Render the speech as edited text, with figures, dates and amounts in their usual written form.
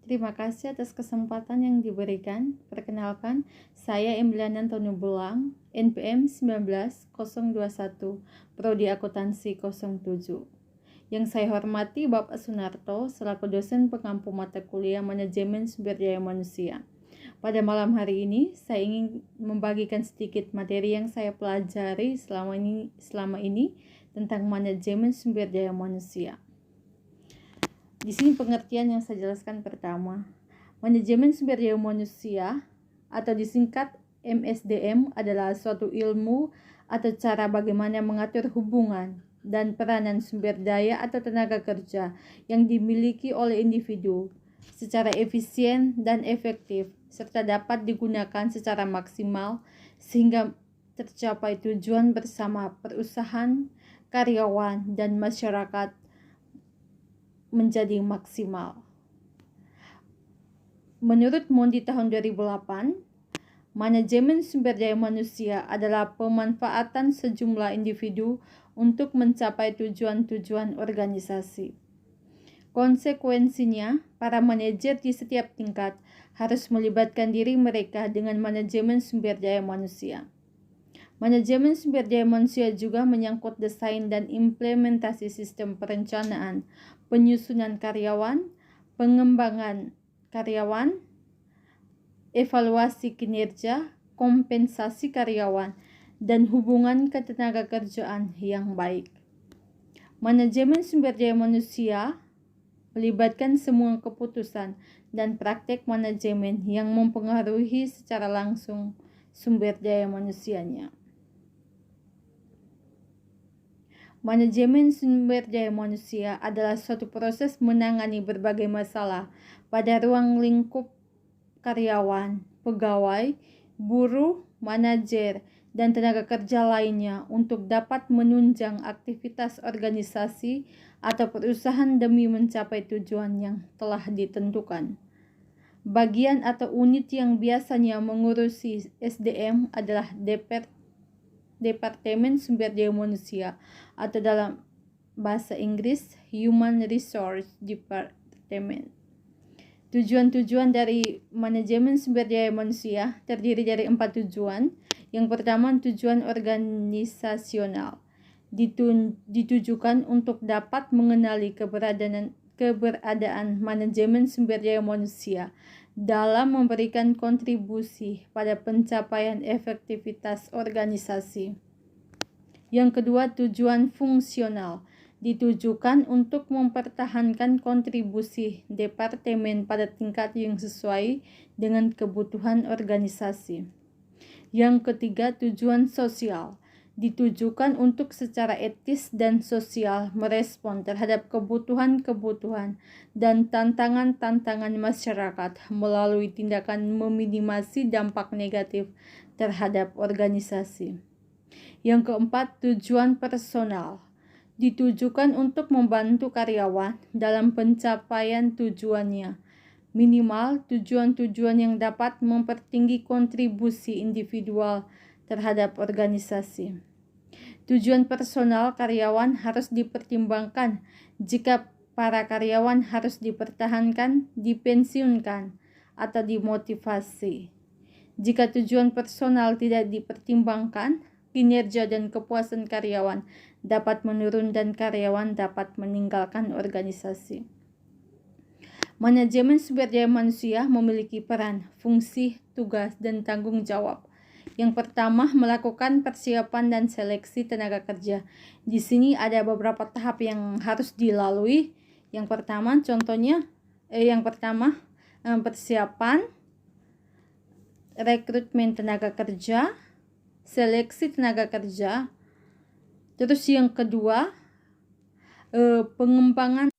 Terima kasih atas kesempatan yang diberikan. Perkenalkan, saya Emiliana Antonio Belang, NPM 19021, Prodi Akuntansi 07. Yang saya hormati Bapak Sunarto selaku dosen pengampu mata kuliah Manajemen Sumber Daya Manusia. Pada malam hari ini, saya ingin membagikan sedikit materi yang saya pelajari selama ini tentang manajemen sumber daya manusia. Di sini pengertian yang saya jelaskan pertama. Manajemen sumber daya manusia atau disingkat MSDM adalah suatu ilmu atau cara bagaimana mengatur hubungan dan peranan sumber daya atau tenaga kerja yang dimiliki oleh individu secara efisien dan efektif serta dapat digunakan secara maksimal sehingga tercapai tujuan bersama perusahaan, karyawan, dan masyarakat menjadi maksimal. Menurut Mondi tahun 2008, manajemen sumber daya manusia adalah pemanfaatan sejumlah individu untuk mencapai tujuan-tujuan organisasi. Konsekuensinya, para manajer di setiap tingkat harus melibatkan diri mereka dengan manajemen sumber daya manusia. Manajemen sumber daya manusia juga menyangkut desain dan implementasi sistem perencanaan, penyusunan karyawan, pengembangan karyawan, evaluasi kinerja, kompensasi karyawan, dan hubungan ketenaga kerjaan yang baik. Manajemen sumber daya manusia melibatkan semua keputusan dan praktek manajemen yang mempengaruhi secara langsung sumber daya manusianya. Manajemen sumber daya manusia adalah suatu proses menangani berbagai masalah pada ruang lingkup karyawan, pegawai, buruh, manajer, dan tenaga kerja lainnya untuk dapat menunjang aktivitas organisasi atau perusahaan demi mencapai tujuan yang telah ditentukan. Bagian atau unit yang biasanya mengurusi SDM adalah Departemen Sumber Daya Manusia atau dalam bahasa Inggris Human Resource Department. Tujuan-tujuan dari manajemen sumber daya manusia terdiri dari 4 tujuan. Yang pertama, tujuan organisasional, ditujukan untuk dapat mengenali keberadaan manajemen sumber daya manusia dalam memberikan kontribusi pada pencapaian efektivitas organisasi. Yang kedua, tujuan fungsional, ditujukan untuk mempertahankan kontribusi departemen pada tingkat yang sesuai dengan kebutuhan organisasi. Yang ketiga, tujuan sosial, ditujukan untuk secara etis dan sosial merespon terhadap kebutuhan-kebutuhan dan tantangan-tantangan masyarakat melalui tindakan meminimasi dampak negatif terhadap organisasi. Yang keempat, tujuan personal, ditujukan untuk membantu karyawan dalam pencapaian tujuannya, minimal tujuan-tujuan yang dapat mempertinggi kontribusi individual terhadap organisasi. Tujuan personal karyawan harus dipertimbangkan jika para karyawan harus dipertahankan, dipensiunkan, atau dimotivasi. Jika tujuan personal tidak dipertimbangkan, kinerja dan kepuasan karyawan dapat menurun dan karyawan dapat meninggalkan organisasi. Manajemen sumber daya manusia memiliki peran, fungsi, tugas, dan tanggung jawab. Yang pertama, melakukan persiapan dan seleksi tenaga kerja. Di sini ada beberapa tahap yang harus dilalui. Yang pertama, persiapan, rekrutmen tenaga kerja, seleksi tenaga kerja. Terus yang kedua, pengembangan